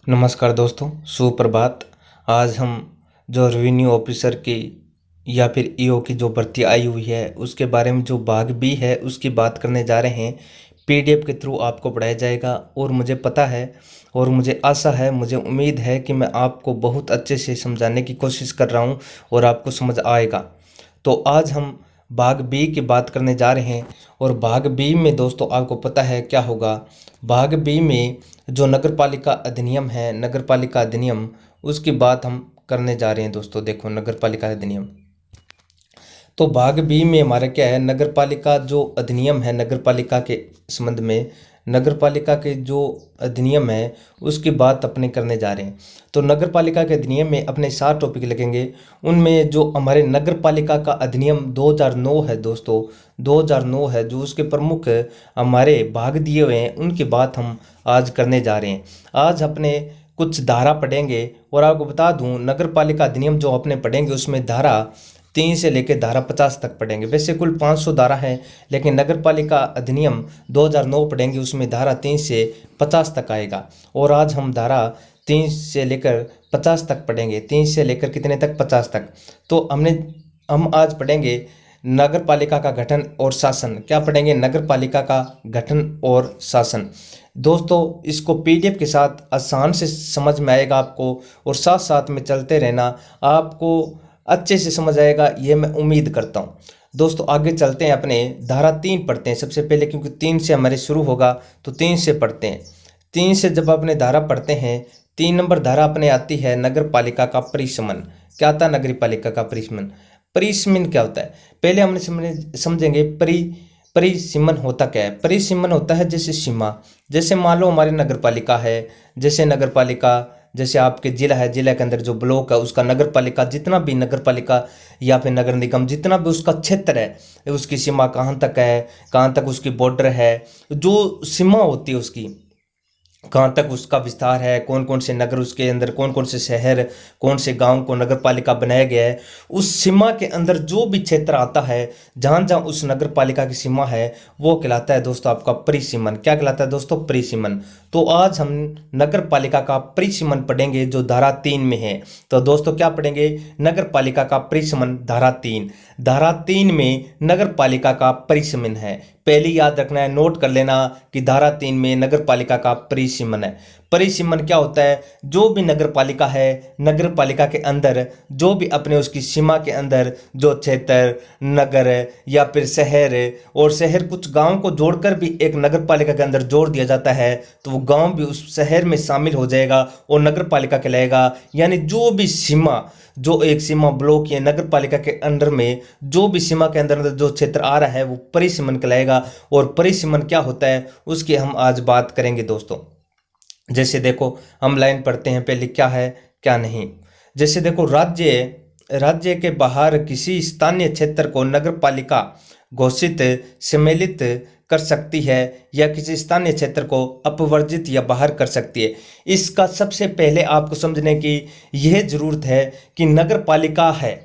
नमस्कार दोस्तों, सुप्रभात। आज हम जो रेवेन्यू ऑफिसर की या फिर ईओ की जो भर्ती आई हुई है उसके बारे में जो भाग बी है उसकी बात करने जा रहे हैं। पीडीएफ के थ्रू आपको पढ़ाया जाएगा और मुझे पता है और मुझे आशा है, मुझे उम्मीद है कि मैं आपको बहुत अच्छे से समझाने की कोशिश कर रहा हूं और आपको समझ आएगा। तो आज हम भाग बी की बात करने जा रहे हैं और भाग बी में दोस्तों आपको पता है क्या होगा। भाग बी में जो नगरपालिका अधिनियम है, नगरपालिका अधिनियम, उसकी बात हम करने जा रहे हैं दोस्तों। देखो, नगरपालिका अधिनियम, तो भाग बी में हमारा क्या है, नगरपालिका जो अधिनियम है, नगरपालिका के संबंध में नगरपालिका के जो अधिनियम है उसकी बात अपने करने जा रहे हैं। तो नगरपालिका के अधिनियम में अपने 7 टॉपिक लगेंगे। उनमें जो हमारे नगरपालिका का अधिनियम 2009 है दोस्तों, 2009 है, जो उसके प्रमुख हमारे भाग दिए हुए हैं उनकी बात हम आज करने जा रहे हैं। आज अपने कुछ धारा पढ़ेंगे और आपको बता दूं, नगरपालिका अधिनियम जो अपने पढ़ेंगे उसमें धारा 3 से लेकर धारा 50 तक पढ़ेंगे। वैसे कुल 500 धारा है, लेकिन नगरपालिका अधिनियम 2009 पढ़ेंगे उसमें धारा 3 से 50 तक आएगा। और आज हम धारा 3 से लेकर 50 तक पढ़ेंगे। 3 से लेकर कितने तक? 50 तक। तो हम आज पढ़ेंगे नगरपालिका का गठन और शासन। क्या पढ़ेंगे? नगरपालिका का गठन और शासन। दोस्तों, इसको पीडीएफ के साथ आसान से समझ में आएगा आपको, और साथ साथ में चलते रहना, आपको अच्छे से समझ आएगा, ये मैं उम्मीद करता हूँ। दोस्तों आगे चलते हैं, अपने धारा 3 पढ़ते हैं सबसे पहले, क्योंकि 3 से हमारे शुरू होगा तो 3 से पढ़ते हैं। 3 से जब अपने धारा पढ़ते हैं, 3 नंबर धारा अपने आती है नगरपालिका का परिसमन। क्या आता है नगरपालिका का परिसमन? परिसमन क्या होता है पहले हम समझेंगे। परिसीमन होता क्या है? परिसीमन होता है जैसे सीमा, जैसे मान लो हमारी नगरपालिका है, जैसे नगरपालिका, जैसे आपके जिला है, जिला के अंदर जो ब्लॉक है उसका नगरपालिका, जितना भी नगरपालिका या फिर नगर निगम जितना भी उसका क्षेत्र है, उसकी सीमा कहाँ तक है, कहाँ तक उसकी बॉर्डर है, जो सीमा होती है उसकी कहाँ तक उसका विस्तार है, कौन कौन से नगर उसके अंदर, कौन कौन से शहर, कौन से गांव को नगरपालिका बनाया गया है, उस सीमा के अंदर जो भी क्षेत्र आता है, जहाँ जहाँ उस नगरपालिका की सीमा है, वो कहलाता है दोस्तों आपका परिसीमन। क्या कहलाता है दोस्तों? परिसीमन। तो आज हम नगरपालिका का परिसीमन पढ़ेंगे जो धारा 3 में है। तो दोस्तों क्या पढ़ेंगे? नगरपालिका का परिसीमन, धारा 3। धारा 3 में नगरपालिका का परिसीमन है। पहली याद रखना है, नोट कर लेना कि धारा 3 में नगरपालिका का परिसीमन है। परिसीमन क्या होता है? जो भी नगरपालिका है, नगरपालिका के अंदर जो भी अपने उसकी सीमा के अंदर जो क्षेत्र, नगर या फिर शहर, और शहर कुछ गांव को जोड़कर भी एक नगरपालिका के अंदर जोड़ दिया जाता है, तो वो गांव भी उस शहर में शामिल हो जाएगा और नगरपालिका कहलाएगा। यानी जो भी सीमा, जो एक सीमा ब्लॉक या नगरपालिका के अंदर में जो भी सीमा के अंदर जो क्षेत्र आ रहा है वो परिसीमन कहलाएगा। और परिसीमन क्या होता है उसकी हम आज बात करेंगे दोस्तों। जैसे देखो, हम लाइन पढ़ते हैं पहले, क्या है क्या नहीं। जैसे देखो, राज्य के बाहर किसी स्थानीय क्षेत्र को नगरपालिका घोषित, सम्मिलित कर सकती है या किसी स्थानीय क्षेत्र को अपवर्जित या बाहर कर सकती है। इसका सबसे पहले आपको समझने की यह जरूरत है कि नगरपालिका है,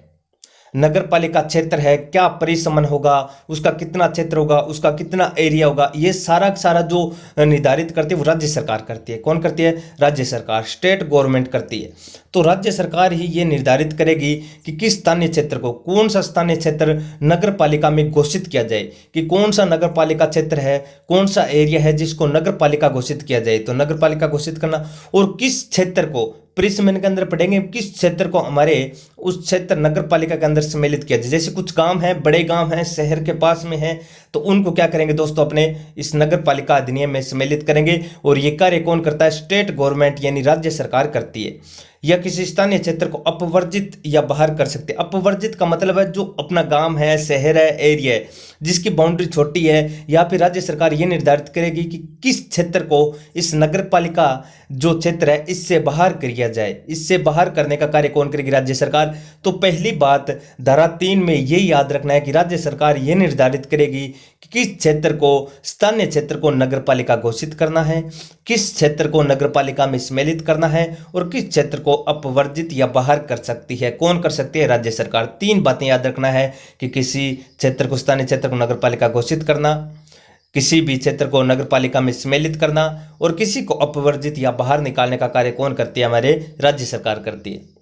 नगरपालिका क्षेत्र है, क्या परिसमन होगा, उसका कितना क्षेत्र होगा, उसका कितना एरिया होगा, ये सारा सारा जो निर्धारित करती है वो राज्य सरकार करती है। कौन करती है? राज्य सरकार, स्टेट गवर्नमेंट करती है। तो राज्य सरकार ही ये निर्धारित करेगी कि किस स्थानीय क्षेत्र को, कौन सा स्थानीय क्षेत्र नगरपालिका में घोषित किया जाए, कि कौन सा नगरपालिका क्षेत्र है, कौन सा एरिया है जिसको नगरपालिका घोषित किया जाए। तो नगरपालिका घोषित करना, और किस क्षेत्र को परिसीमन के अंदर पढ़ेंगे, किस क्षेत्र को हमारे उस क्षेत्र नगरपालिका के अंदर सम्मिलित किया जाए। जैसे कुछ गांव हैं, बड़े गांव हैं, शहर के पास में हैं, तो उनको क्या करेंगे दोस्तों, अपने इस नगरपालिका अधिनियम में सम्मिलित करेंगे। और ये कार्य कौन करता है? स्टेट गवर्नमेंट यानी राज्य सरकार करती है। या किसी स्थानीय क्षेत्र को अपवर्जित या बाहर कर सकते हैं। अपवर्जित का मतलब है जो अपना गांव है, शहर है, एरिया है, जिसकी बाउंड्री छोटी है, या फिर राज्य सरकार ये निर्धारित करेगी कि किस क्षेत्र को इस नगरपालिका जो क्षेत्र है इससे बाहर किया जाए। इससे बाहर करने का कार्य कौन करेगी? राज्य सरकार। तो पहली बात धारा 3 में ये याद रखना है कि राज्य सरकार ये निर्धारित करेगी कि किस क्षेत्र को, स्थानीय क्षेत्र को नगरपालिका घोषित करना है, किस क्षेत्र को नगरपालिका में सम्मिलित करना है, और किस क्षेत्र को अपवर्जित या बाहर कर सकती है। कौन कर सकती है? राज्य सरकार। 3 बातें याद रखना है कि किसी क्षेत्र को, स्थानीय क्षेत्र को नगरपालिका घोषित करना, किसी भी क्षेत्र को नगर पालिका में सम्मिलित करना और किसी को अपवर्जित या बाहर निकालने का कार्य कौन करती है? हमारे राज्य सरकार करती है।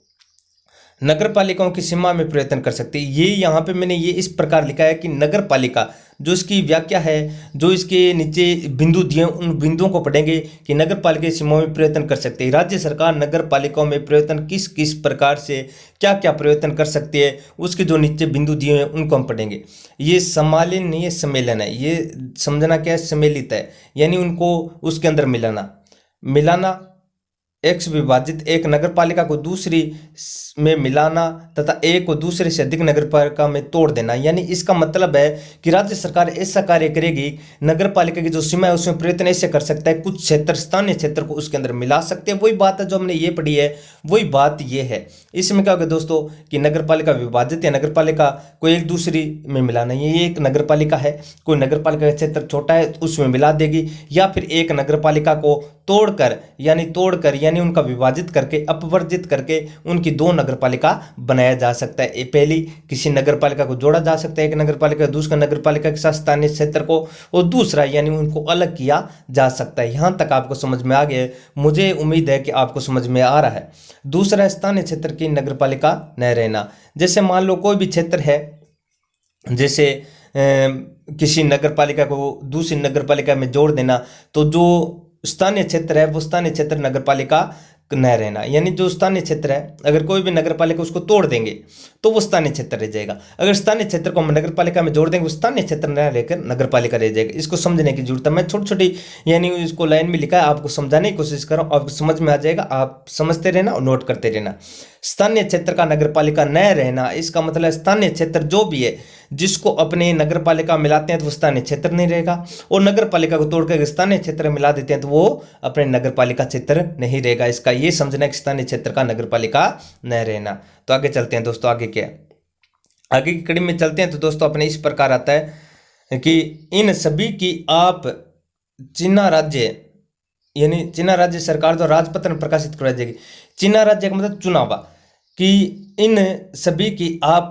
नगर पालिकाओं की सीमा में परिवर्तन कर सकती है। ये यहाँ पे मैंने ये इस प्रकार लिखा है कि नगर पालिका, जो इसकी व्याख्या है, जो इसके नीचे बिंदु दिए उन बिंदुओं को पढ़ेंगे कि नगर पालिका की सीमाओं में परिवर्तन कर सकती है। राज्य सरकार नगर पालिकाओं में परिवर्तन किस किस प्रकार से क्या क्या परिवर्तन कर सकती है, उसके जो नीचे बिंदु दिए हैं उनको हम पढ़ेंगे। ये सम्मेलन नहीं है, सम्मेलन है। ये समझना क्या है? सम्मिलित है, यानी उनको उसके अंदर मिलाना एक विभाजित एक नगर पालिका को दूसरी में मिलाना तथा एक को दूसरे से अधिक नगर पालिका में तोड़ देना। यानी इसका मतलब है कि राज्य सरकार ऐसा कार्य करेगी, नगर पालिका की जो सीमा है उसमें परिवर्तन ऐसे कर सकता है, कुछ क्षेत्र स्थानीय क्षेत्र को उसके अंदर मिला सकते हैं। वही बात है जो हमने ये पढ़ी है, वही बात ये है। इसमें क्या होगा दोस्तों कि नगर पालिका विभाजित या नगर पालिका को एक दूसरी में मिलाना। ये एक नगर पालिका है, कोई नगर पालिका का क्षेत्र छोटा है उसमें मिला देगी, या फिर एक नगर पालिका को तोड़कर यानी उनका विभाजित करके अपवर्जित करके उनकी दो नगर पालिका बनाया जा सकता है। पहली किसी नगर पालिका को जोड़ा जा सकता है, एक नगर पालिका दूसरा नगर पालिका के साथ स्थानीय क्षेत्र को, और दूसरा यानी उनको अलग किया जा सकता है। यहां तक आपको समझ में आ गया? मुझे उम्मीद है कि आपको समझ में आ रहा है। दूसरा, स्थानीय क्षेत्र की नगर पालिका न रहना। जैसे मान लो कोई भी क्षेत्र है, जैसे किसी नगर पालिका को दूसरी नगर पालिका में जोड़ देना, तो जो स्थानीय क्षेत्र है वो स्थानीय क्षेत्र नगर पालिका न रहना। यानी जो स्थानीय क्षेत्र है, अगर कोई भी नगर पालिका उसको तोड़ देंगे तो वो स्थानीय क्षेत्र रह जाएगा। अगर स्थानीय क्षेत्र को हम नगर पालिका में जोड़ देंगे वो स्थानीय क्षेत्र न रहकर नगर पालिका रह जाएगा। इसको समझने की जरूरत है। मैं छोटी छोटी यानी इसको लाइन में लिखा है, आपको समझाने की कोशिश कर रहा हूँ, आपको समझ में आ जाएगा। आप समझते रहना और नोट करते रहना। स्थानीय क्षेत्र का नगर पालिका न रहना, इसका मतलब स्थानीय क्षेत्र जो भी है जिसको अपने नगर पालिका मिलाते हैं तो वो स्थानीय क्षेत्र नहीं रहेगा, और नगर पालिका को तोड़कर स्थानीय क्षेत्र मिला देते हैं तो वो अपने नगर पालिका क्षेत्र नहीं रहेगा। इसका ये समझना है कि स्थानीय क्षेत्र का नगर पालिका न रहना। तो आगे चलते हैं दोस्तों। आगे क्या, आगे की कड़ी में चलते हैं तो दोस्तों अपने इस प्रकार आता है कि इन सभी की आप चुनाव राज्य यानी चुनाव राज्य सरकार द्वारा राजपत्र में प्रकाशित करवाई जाएगी। चुनाव राज्य का मतलब चुनाव, कि इन सभी की आप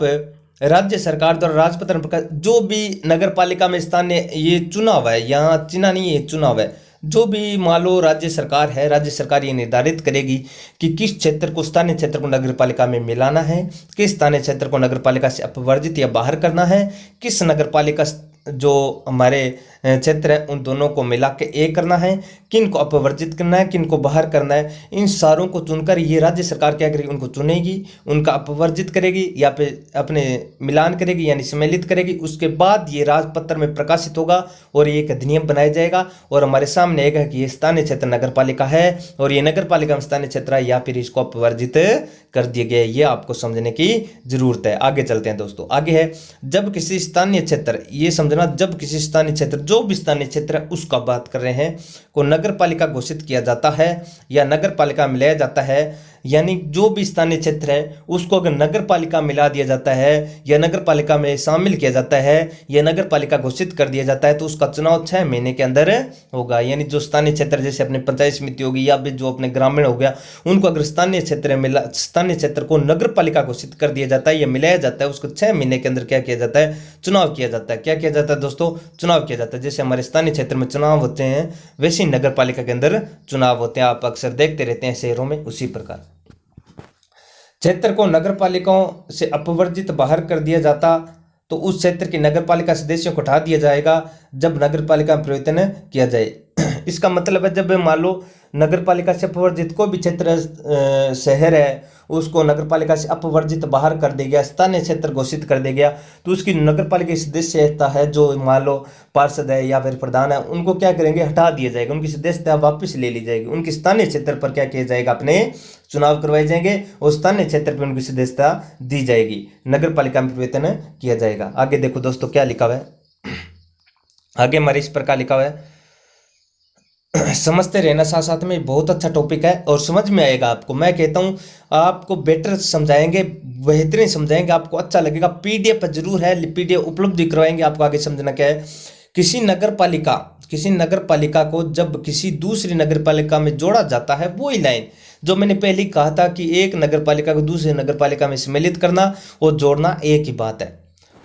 राज्य सरकार द्वारा राजपत्र में प्रकाशित, जो भी नगर पालिका में स्थानीय, ये चुनाव है, यहाँ चुनाव नहीं है, चुनाव है। जो भी मान लो राज्य सरकार है, राज्य सरकार ये निर्धारित करेगी कि किस क्षेत्र को स्थानीय क्षेत्र को नगर पालिका में मिलाना है, किस स्थानीय क्षेत्र को नगर पालिका से अपवर्जित या बाहर करना है, किस नगर पालिका जो हमारे क्षेत्र है उन दोनों को मिला के एक करना है, किन को अपवर्जित करना है, किन को बाहर करना है। इन सारों को चुनकर ये राज्य सरकार क्या करेगी? उनको चुनेगी, उनका अपवर्जित करेगी या फिर अपने मिलान करेगी यानी सम्मिलित करेगी। उसके बाद ये राजपत्र में प्रकाशित होगा और ये एक अधिनियम बनाया जाएगा और हमारे सामने आएगा कि ये स्थानीय क्षेत्र नगर पालिका है और ये नगर पालिका में स्थानीय क्षेत्र है या फिर इसको अपवर्जित कर दिया गया। ये आपको समझने की जरूरत है। आगे चलते हैं दोस्तों। आगे है, जब किसी स्थानीय क्षेत्र, ये समझना, जब किसी स्थानीय क्षेत्र, जो भी स्थानीय क्षेत्र है उसका बात कर रहे हैं, को नगर पालिका घोषित किया जाता है या नगर पालिका में लाया जाता है, यानी जो भी स्थानीय क्षेत्र है उसको अगर नगर पालिका मिला दिया जाता है या नगर पालिका में शामिल किया जाता है या नगर पालिका घोषित कर दिया जाता है तो उसका चुनाव 6 महीने के अंदर होगा। यानी जो स्थानीय क्षेत्र जैसे अपने पंचायत समिति होगी या फिर जो अपने ग्रामीण हो गया, उनको अगर स्थानीय क्षेत्र को नगर पालिका घोषित कर दिया जाता है या मिलाया जाता है, उसको 6 महीने के अंदर क्या किया जाता है? चुनाव किया जाता है। क्या किया जाता है दोस्तों? चुनाव किया जाता है। जैसे हमारे स्थानीय क्षेत्र में चुनाव होते हैं वैसे ही नगर पालिका के अंदर चुनाव होते हैं। आप अक्सर देखते रहते हैं शहरों में। उसी प्रकार क्षेत्र को नगर पालिकाओं से अपवर्जित बाहर कर दिया जाता तो उस क्षेत्र की नगर पालिका सदस्यों को हटा दिया जाएगा जब नगर पालिका में परिवर्तन किया जाए। इसका मतलब है जब मान लो नगर पालिका से अपवर्जित कोई भी क्षेत्र शहर है उसको नगर पालिका से अपवर्जित बाहर कर दिया गया, स्थानीय क्षेत्र घोषित कर दिया गया, तो उसकी नगर पालिका सदस्यता है जो मान लो पार्षद है या फिर प्रधान है, उनको क्या करेंगे? हटा दिया जाएगा, उनकी सदस्यता वापस ले ली जाएगी। उनकी स्थानीय क्षेत्र पर क्या किया जाएगा? अपने चुनाव करवाए जाएंगे और स्थानीय क्षेत्र पर उनकी सदस्यता दी जाएगी, नगर पालिका में परिवर्तन किया जाएगा। आगे देखो दोस्तों क्या लिखा हुआ है। आगे हमारे इस प्रकार लिखा हुआ है, समझते रहना, साथ साथ में बहुत अच्छा टॉपिक है और समझ में आएगा आपको। मैं कहता हूँ आपको बेटर समझाएंगे, बेहतरीन समझाएंगे, आपको अच्छा लगेगा। पीडीएफ जरूर है, पीडीएफ उपलब्ध करवाएंगे आपको। आगे समझना क्या है, किसी नगर पालिका को जब किसी दूसरी नगर पालिका में जोड़ा जाता है, वही लाइन जो मैंने पहले कहा था कि एक नगर पालिका को दूसरी नगर पालिका में सम्मिलित करना और जोड़ना एक ही बात है।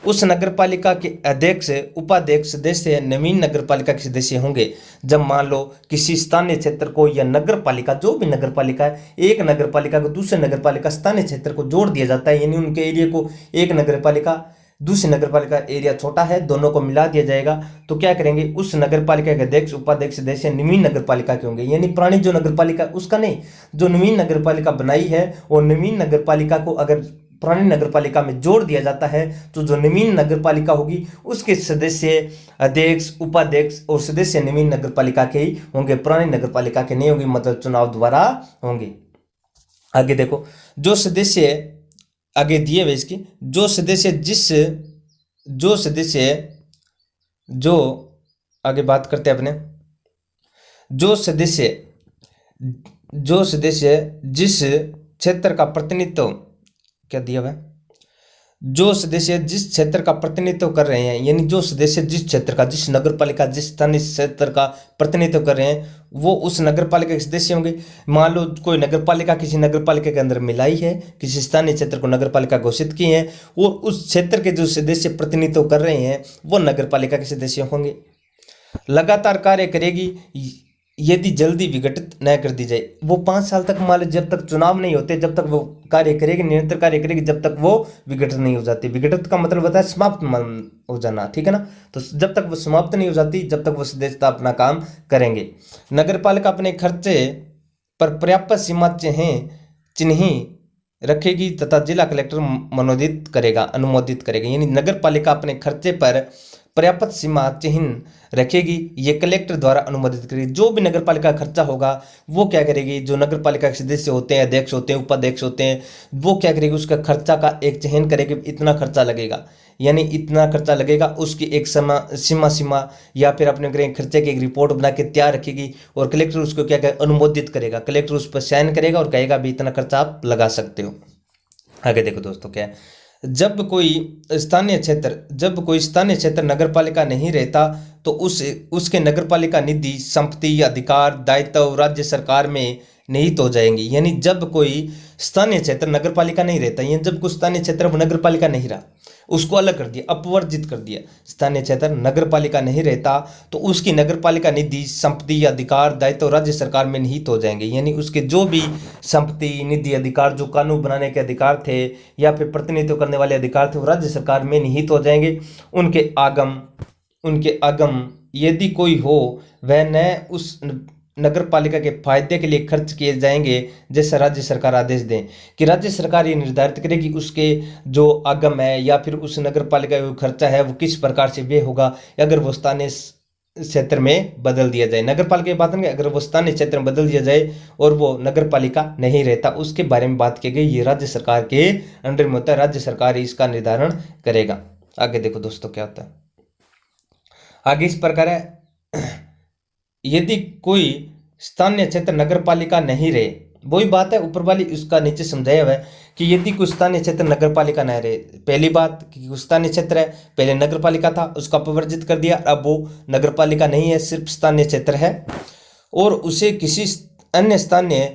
उस नगर पालिका के अध्यक्ष, उपाध्यक्ष सदस्य नवीन नगर पालिका के सदस्य होंगे। जब मान लो किसी स्थानीय क्षेत्र को या नगर पालिका, जो भी नगर पालिका है, एक नगर पालिका को दूसरे नगर पालिका स्थानीय क्षेत्र को जोड़ दिया जाता है, यानी उनके एरिया को एक नगर पालिका, दूसरी नगर पालिका एरिया छोटा है, दोनों को मिला दिया जाएगा। तो क्या करेंगे, उस नगर पालिका के अध्यक्ष, उपाध्यक्ष सदस्य नवीन नगर पालिका के होंगे, यानी पुरानी जो नगर पालिका उसका नहीं, जो नवीन नगर पालिका बनाई है और नवीन नगर पालिका को अगर पुरानी नगर पालिका में जोड़ दिया जाता है तो जो नवीन नगर पालिका होगी उसके सदस्य, अध्यक्ष, उपाध्यक्ष और सदस्य नवीन नगर पालिका के ही होंगे, पुरानी नगर पालिका के नहीं होंगे, मतलब चुनाव द्वारा होंगे। आगे देखो, जो सदस्य आगे दिए हुए इसकी, जो आगे बात करते हैं अपने, जो सदस्य जिस क्षेत्र का प्रतिनिधित्व, क्या दिया हुआ है, जो सदस्य जिस क्षेत्र का प्रतिनिधित्व कर रहे हैं, यानी जो सदस्य जिस क्षेत्र का, जिस नगर पालिका, जिस स्थानीय क्षेत्र का प्रतिनिधित्व कर रहे हैं, वो उस नगर पालिका के सदस्य होंगे। मान लो कोई नगर पालिका किसी नगर पालिका के अंदर मिलाई है, किसी स्थानीय क्षेत्र को नगर पालिका घोषित की है, और उस क्षेत्र के जो सदस्य प्रतिनिधित्व कर रहे हैं वो नगर पालिका के सदस्य होंगे। लगातार कार्य करेगी यदि जल्दी विघटित न कर दी जाए। वो 5 साल तक, मान लो जब तक चुनाव नहीं होते, जब तक वो कार्य करेगी, निरंतर कार्य करेगी, जब तक वो विघटित नहीं हो जाती। विघटित का मतलब होता है समाप्त हो जाना, ठीक है ना। तो जब तक वो समाप्त नहीं हो जाती, जब तक वो सदस्यता अपना काम करेंगे। नगर पालिका अपने खर्चे पर पर्याप्त सीमा चिन्ह रखेगी तथा जिला कलेक्टर अनुमोदित करेगा। यानी नगर पालिका अपने खर्चे पर पर्याप्त सीमा चिन्ह रखेगी, ये कलेक्टर द्वारा अनुमोदित करेगी। जो भी नगर पालिका खर्चा होगा वो क्या करेगी, जो नगर पालिका के सदस्य होते हैं, अध्यक्ष होते हैं, उपाध्यक्ष होते हैं, वो क्या करेगी, उसका खर्चा का एक चयन करेगी, इतना खर्चा लगेगा, यानी इतना खर्चा लगेगा, उसकी एक सीमा या फिर अपने करें खर्चे की एक रिपोर्ट बना के तैयार रखेगी और कलेक्टर उसको क्या करेगा, अनुमोदित करेगा। कलेक्टर उस पर साइन करेगा और कहेगा भी इतना खर्चा आप लगा सकते हो। आगे देखो दोस्तों, क्या है, जब कोई स्थानीय क्षेत्र नगर पालिका नहीं रहता तो उसके नगर पालिका निधि, संपत्ति, अधिकार, दायित्व राज्य सरकार में निहित हो जाएंगे। यानी जब कोई स्थानीय क्षेत्र नगर पालिका नहीं रहता, यानी जब कोई स्थानीय क्षेत्र नगर पालिका नहीं रहा, उसको अलग कर दिया, अपवर्जित कर दिया, स्थानीय क्षेत्र नगर पालिका नहीं रहता तो उसकी नगर पालिका निधि, संपत्ति, अधिकार, दायित्व राज्य सरकार में निहित हो जाएंगे। यानी उसके जो भी संपत्ति, निधि, अधिकार, जो कानून बनाने के अधिकार थे या फिर प्रतिनिधित्व करने वाले अधिकार थे, वो राज्य सरकार में निहित हो जाएंगे। उनके आगम यदि कोई हो वह न उस नगर पालिका के फायदे के लिए खर्च किए जाएंगे, जैसा राज्य सरकार आदेश दें। कि राज्य सरकार ये निर्धारित करेगी उसके जो आगम है या फिर उस नगर पालिका का खर्चा है वो किस प्रकार से व्यय होगा, अगर वो स्थानीय क्षेत्र में बदल दिया जाए। नगर पालिका की बात करेंगे, अगर वो स्थानीय क्षेत्र में बदल दिया जाए और वो नगर पालिका नहीं रहता, उसके बारे में बात की गई। ये राज्य सरकार के अंडर में होता है, राज्य सरकार इसका निर्धारण करेगा। आगे देखो दोस्तों क्या होता है, आगे इस प्रकार है, यदि कोई स्थानीय क्षेत्र नगर पालिका नहीं रहे, वही बात है ऊपर वाली, उसका नीचे समझाया हुआ है कि यदि कोई स्थानीय क्षेत्र नगर पालिका न रहे, पहली बात कि स्थानीय क्षेत्र है, पहले नगर पालिका था, उसका अपवर्जित कर दिया, अब वो नगर पालिका नहीं है, सिर्फ स्थानीय क्षेत्र है, और उसे किसी अन्य स्थानीय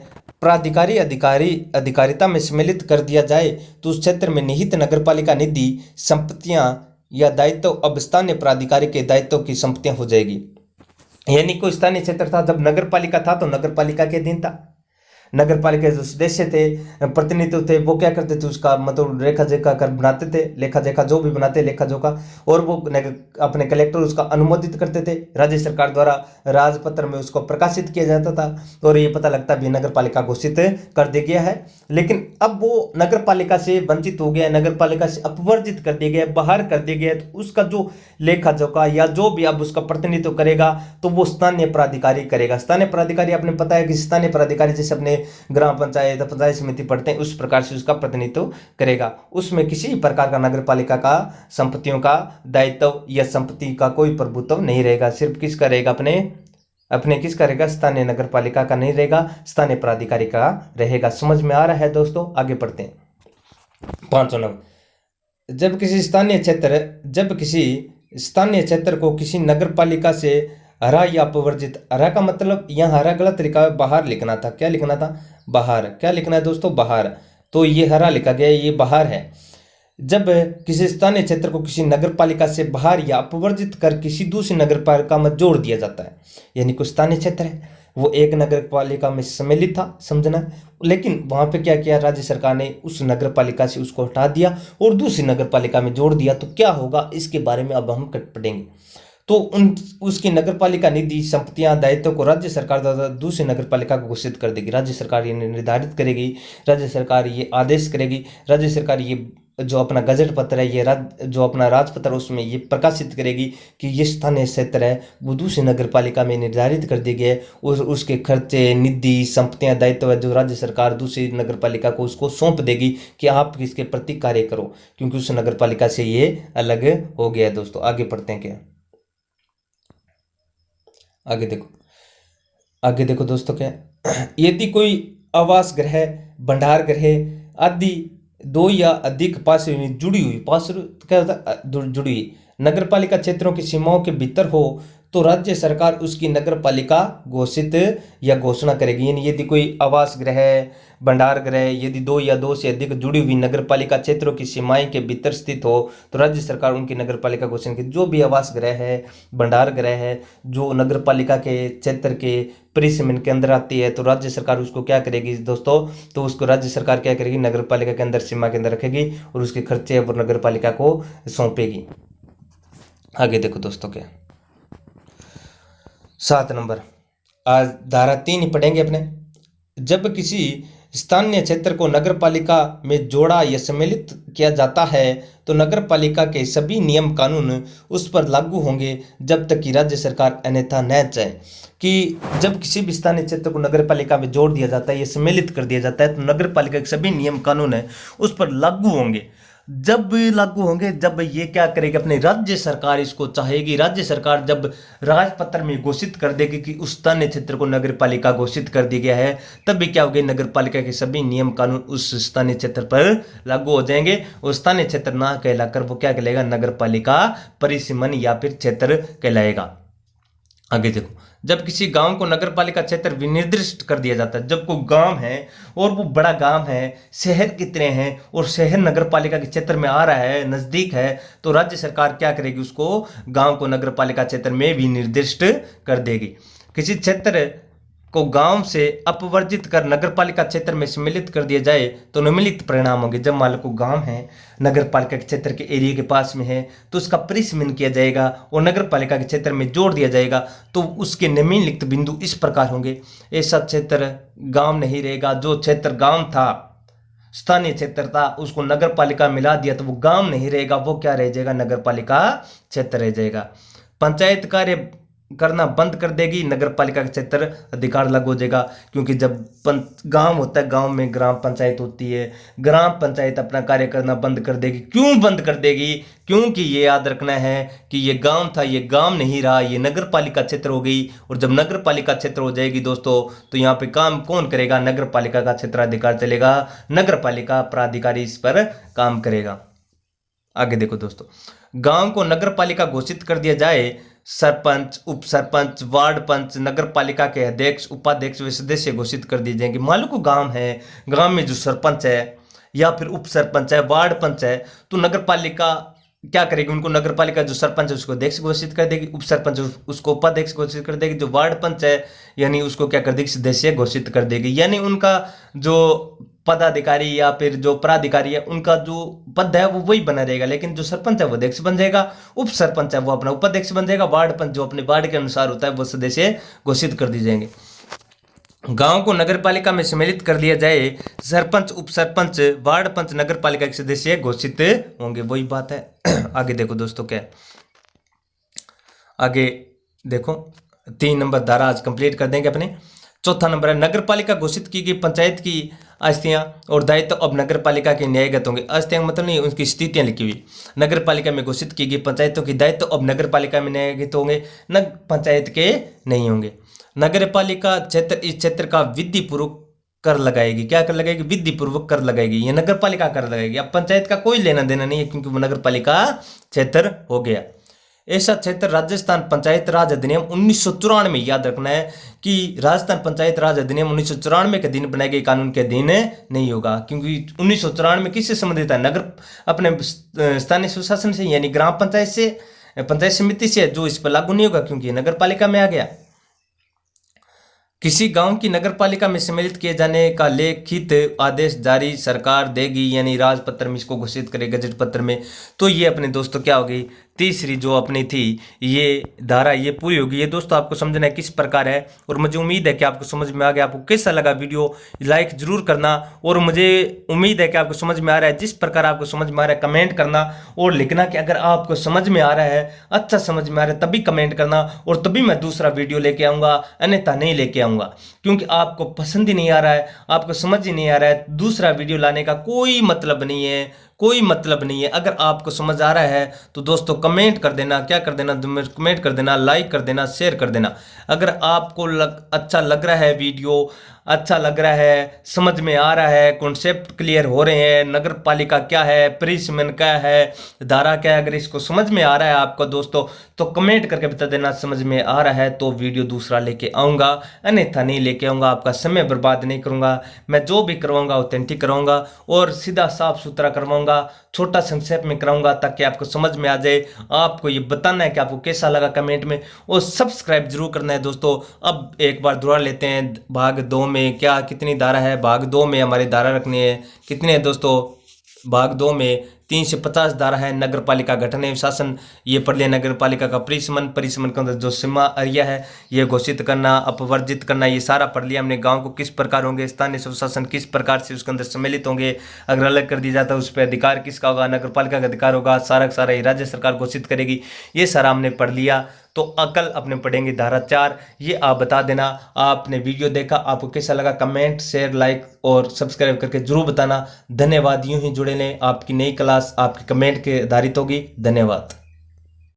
प्राधिकारी अधिकारिता में सम्मिलित कर दिया जाए तो उस क्षेत्र में निहित नगर पालिका निधि, संपत्तियां या दायित्व अब स्थानीय प्राधिकारी के दायित्व की संपत्तियां हो जाएगी। यानी कोई स्थानीय क्षेत्र था, जब नगर पालिका था तो नगर पालिका के अधीन था। नगर पालिका जो सदस्य थे, प्रतिनिधित्व थे, वो क्या करते थे, उसका मतलब रेखा जोखा कर बनाते थे, लेखा जोखा जो भी बनाते लेखा जोखा, और वो अपने कलेक्टर उसका अनुमोदित करते थे। राज्य सरकार द्वारा राजपत्र में उसको प्रकाशित किया जाता था और ये पता लगता भी नगर पालिका घोषित कर दिया गया है। लेकिन अब वो नगर पालिका से वंचित हो गया, नगर पालिका से अपवर्जित कर दिया गया, बाहर कर दिया गया, तो उसका जो लेखा जोखा या जो भी अब उसका प्रतिनिधित्व करेगा तो वो स्थानीय प्राधिकारी करेगा। स्थानीय प्राधिकारी आपने पता है कि स्थानीय प्राधिकारी जैसे अपने ग्राम पंचायत, पंचायत समिति पढ़ते हैं, उस प्रकार से उसका प्रतिनिधित्व करेगा। उसमें किसी प्रकार का नगर पालिका का संपत्तियों का दायित्व या संपत्ति का कोई प्रभुत्व नहीं रहेगा। सिर्फ किसका रहेगा, अपने किसका रहेगा, स्थानीय नगर पालिका का नहीं रहेगा, स्थानीय प्राधिकारी का रहेगा। समझ में आ रहा है दोस्तों, आगे पढ़ते हैं। 5 नंबर, जब किसी स्थानीय क्षेत्र को किसी नगर पालिका से हरा या अपवर्जित, हरा का मतलब यहाँ हरा गलत लिखा है, बाहर लिखना था। क्या लिखना था, बाहर। क्या लिखना है दोस्तों, बाहर। तो ये हरा लिखा गया, ये बाहर है। जब किसी स्थानीय क्षेत्र को किसी नगर पालिका से बाहर या अपवर्जित कर किसी दूसरी नगर पालिका में जोड़ दिया जाता है, यानी कोई स्थानीय क्षेत्र है वो एक नगर पालिका में सम्मिलित था, समझना, लेकिन वहां पे क्या किया राज्य सरकार ने, उस नगर पालिका से उसको हटा दिया और दूसरी नगर पालिका में जोड़ दिया। तो क्या होगा इसके बारे में अब हम कट पड़ेंगे। तो उसकी नगर पालिका निधि, संपत्तियां, दायित्व को राज्य सरकार द्वारा दूसरी नगर पालिका को घोषित कर देगी। राज्य सरकार ये निर्धारित करेगी, राज्य सरकार ये आदेश करेगी, राज्य सरकार ये जो अपना गजट पत्र है, ये जो अपना राजपत्र है उसमें ये प्रकाशित करेगी कि ये स्थानीय क्षेत्र है वो दूसरी नगर पालिका में निर्धारित कर दिए गए और उसके खर्चे, निधि, संपत्तियां, दायित्व है जो राज्य सरकार दूसरी नगर पालिका को उसको सौंप देगी कि आप इसके प्रति कार्य करो, क्योंकि उस नगर पालिका से ये अलग हो गया है। दोस्तों आगे पढ़ते हैं, क्या आगे देखो दोस्तों, क्या यदि कोई आवास गृह, भंडार गृह आदि दो या अधिक पास जुड़ी हुई क्या होता है, जुड़ी हुई नगर पालिका क्षेत्रों की सीमाओं के भीतर हो तो राज्य सरकार उसकी नगर पालिका घोषित या घोषणा करेगी। यानी यदि कोई आवास गृह, भंडार गृह यदि दो या दो से अधिक जुड़ी हुई नगर पालिका क्षेत्रों की सीमाएं के भीतर स्थित हो तो राज्य सरकार उनकी नगर पालिका घोषणा की। जो भी आवास गृह है, भंडार गृह है जो नगर पालिका के क्षेत्र के परिसीमन के अंदर आती है तो राज्य सरकार उसको क्या करेगी दोस्तों, तो उसको राज्य सरकार क्या करेगी, नगर पालिका के अंदर, सीमा के अंदर रखेगी और उसके खर्चे वो नगर पालिका को सौंपेगी। आगे देखो दोस्तों, क्या 7 नंबर, आज धारा 3 ही पढ़ेंगे अपने। जब किसी स्थानीय क्षेत्र को नगर पालिका में जोड़ा या सम्मिलित किया जाता है तो नगर पालिका के सभी नियम कानून उस पर लागू होंगे जब तक कि राज्य सरकार अन्यथा न चाहे। कि जब किसी भी स्थानीय क्षेत्र को नगर पालिका में जोड़ दिया जाता है या सम्मिलित कर दिया जाता है तो नगर पालिका के सभी नियम कानून है उस पर लागू होंगे। जब लागू होंगे, जब ये क्या करेगी, अपनी राज्य सरकार इसको चाहेगी। राज्य सरकार जब राजपत्र में घोषित कर देगी कि उस स्थानीय क्षेत्र को नगर पालिका घोषित कर दिया गया है तब भी क्या होगी, नगर पालिका के सभी नियम कानून उस स्थानीय क्षेत्र पर लागू हो जाएंगे और स्थानीय क्षेत्र ना कहलाकर वो क्या कहलाएगा, नगर पालिका परिसीमन या फिर क्षेत्र कहलाएगा। आगे देखो, जब किसी गांव को नगर पालिका क्षेत्र विनिर्दिष्ट कर दिया जाता है, जब कोई गांव है और वो बड़ा गांव है, शहर कितने हैं और शहर नगर पालिका के क्षेत्र में आ रहा है, नजदीक है, तो राज्य सरकार क्या करेगी, उसको गांव को नगर पालिका क्षेत्र में विनिर्दिष्ट कर देगी। किसी क्षेत्र को गांव से अपवर्जित कर नगर पालिका क्षेत्र में सम्मिलित कर दिया जाए तो निम्नलिखित परिणाम होंगे। जब मान लो को गांव है, नगर पालिका के क्षेत्र के एरिया के पास में है तो उसका परिसीमन किया जाएगा और नगर पालिका के क्षेत्र में जोड़ दिया जाएगा तो उसके निम्नलिखित बिंदु इस प्रकार होंगे। ऐसा क्षेत्र गांव नहीं रहेगा, जो क्षेत्र गांव था, स्थानीय क्षेत्र था, उसको नगर पालिका मिला दिया तो वो गांव नहीं रहेगा, वो क्या रह जाएगा, नगर पालिका क्षेत्र रह जाएगा। पंचायत कार्य करना बंद कर देगी, नगर पालिका का क्षेत्र अधिकार लागू हो जाएगा, क्योंकि जब गांव होता है, गांव में ग्राम पंचायत होती है, ग्राम पंचायत अपना कार्य करना बंद कर देगी। क्यों बंद कर देगी, क्योंकि ये याद रखना है कि ये गांव था, ये गांव नहीं रहा, ये नगर पालिका क्षेत्र हो गई। और जब नगर पालिका क्षेत्र हो जाएगी दोस्तों तो यहाँ पे काम कौन करेगा, नगर पालिका का क्षेत्राधिकार चलेगा, नगर पालिका प्राधिकारी इस पर काम करेगा। आगे देखो दोस्तों, गांव को नगर पालिका घोषित कर दिया जाए, सरपंच, उप सरपंच, वार्ड पंच, नगर पालिका के अध्यक्ष, उपाध्यक्ष व सदस्य घोषित कर दिए जाएंगे। मान लो को गांव है, गांव में जो सरपंच है या फिर उप सरपंच है, वार्ड पंच है, तो नगर पालिका क्या करेगी, उनको नगर पालिका जो सरपंच है उसको अध्यक्ष घोषित कर देगी, उप सरपंच उसको उपाध्यक्ष घोषित कर देगी, जो वार्ड पंच है यानी उसको क्या कर देगी, सदस्य घोषित कर देगी। यानी उनका जो पदाधिकारी या फिर जो प्राधिकारी है उनका जो पद है वो वही बना रहेगा, लेकिन जो सरपंच है वो अध्यक्ष बन जाएगा, उप सरपंच है वो अपना उपाध्यक्ष बन जाएगा, वार्ड पंच जो अपने वार्ड के अनुसार होता है वो सदस्य घोषित कर दिए जाएंगे। गांव को नगर पालिका में सम्मिलित कर दिया जाए, सरपंच, उप सरपंच, वार्ड पंच, नगर पालिका के सदस्य घोषित होंगे, वही बात है। आगे देखो दोस्तों, क्या आगे देखो 3 नंबर धारा आज कंप्लीट कर देंगे अपने। चौथा नंबर है, नगर पालिका घोषित की गई पंचायत की आस्तियां और दायित्व अब नगर पालिका के न्यायगत होंगे। आस्तियां मतलब नहीं, उनकी स्थितियां लिखी हुई। नगर पालिका में घोषित की गई पंचायतों की दायित्व अब नगर पालिका में न्यायगत होंगे, न पंचायत के नहीं होंगे। नगर पालिका क्षेत्र इस क्षेत्र का विधि पूर्वक कर लगाएगी। क्या कर लगाएगी, विधि पूर्वक कर लगाएगी, ये नगर पालिका कर लगाएगी। अब पंचायत का कोई लेना देना नहीं है क्योंकि वो नगर पालिका क्षेत्र हो गया। ऐसा क्षेत्र राजस्थान पंचायत राज अधिनियम 1994, याद रखना है कि राजस्थान पंचायत राज अधिनियम 1994 के अधीन बनाए गए कानून के अधीन नहीं होगा, क्योंकि 1994 किससे संबंधित है? नगर अपने स्थानीय सुशासन से, यानी ग्राम पंचायत से, पंचायत समिति से, जो इस पर लागू नहीं होगा क्योंकि नगर पालिका में आ गया। किसी गांव की नगरपालिका में सम्मिलित किए जाने का लिखित आदेश जारी सरकार देगी, यानी राजपत्र में इसको घोषित करे, गजट पत्र में। तो ये अपने दोस्तों क्या होगी, तीसरी जो अपनी थी ये धारा, ये पूरी होगी। ये दोस्तों आपको समझना है किस प्रकार है, और मुझे उम्मीद है कि आपको समझ में आ गया। आपको कैसा लगा वीडियो, लाइक जरूर करना, और मुझे उम्मीद है कि आपको समझ में आ रहा है। जिस प्रकार आपको समझ में आ रहा है कमेंट करना और लिखना कि अगर आपको समझ में आ रहा है, अच्छा समझ में आ रहा है, तभी कमेंट करना, और तभी मैं दूसरा वीडियो लेके आऊँगा, अन्यथा नहीं लेके आऊँगा। क्योंकि आपको पसंद ही नहीं आ रहा है, आपको समझ ही नहीं आ रहा है, दूसरा वीडियो लाने का कोई मतलब नहीं है, कोई मतलब नहीं है। अगर आपको समझ आ रहा है तो दोस्तों कमेंट कर देना, क्या कर देना, कमेंट कर देना, लाइक कर देना, शेयर कर देना। अगर आपको अच्छा लग रहा है वीडियो, अच्छा लग रहा है, समझ में आ रहा है, कॉन्सेप्ट क्लियर हो रहे हैं, नगर पालिका क्या है, परिसीमन क्या है, धारा क्या है, अगर इसको समझ में आ रहा है आपको दोस्तों, तो कमेंट करके बता देना समझ में आ रहा है, तो वीडियो दूसरा लेके आऊँगा, अन्यथा नहीं लेके आऊँगा। आपका समय बर्बाद नहीं करूँगा, मैं जो भी करवाऊँगा ऑथेंटिक कराऊँगा और सीधा साफ सुथरा करवाऊँगा, छोटा संक्षेप में कराऊँगा, ताकि आपको समझ में आ जाए। आपको ये बताना है कि आपको कैसा लगा कमेंट में, और सब्सक्राइब जरूर करना है दोस्तों। अब एक बार दोहरा लेते हैं, भाग 2 में क्या कितनी धारा है। भाग 2 में हमारी धारा रखनी है कितने है दोस्तों, भाग 2 में 3 से 50 धारा है। नगर पालिका गठन एवं शासन, ये पढ़ लिया। नगर पालिका का परिसीमन, परिसीमन के अंदर जो सीमा एरिया है ये घोषित करना, अपवर्जित करना, ये सारा पढ़ लिया हमने। गांव को किस प्रकार होंगे, स्थानीय स्वशासन किस प्रकार से उसके अंदर सम्मिलित होंगे, अगर अलग कर दिया जाता है उस पर अधिकार किसका होगा, नगर पालिका का अधिकार होगा, सारा सारा ये राज्य सरकार घोषित करेगी। ये सारा हमने पढ़ लिया। तो कल अपने पढ़ेंगे धारा 4। ये आप बता देना आपने वीडियो देखा, आपको कैसा लगा, कमेंट, शेयर, लाइक और सब्सक्राइब करके जरूर बताना। धन्यवाद। यूं ही जुड़े रहें, आपकी नई क्लास आपके कमेंट के आधारित होगी। धन्यवाद।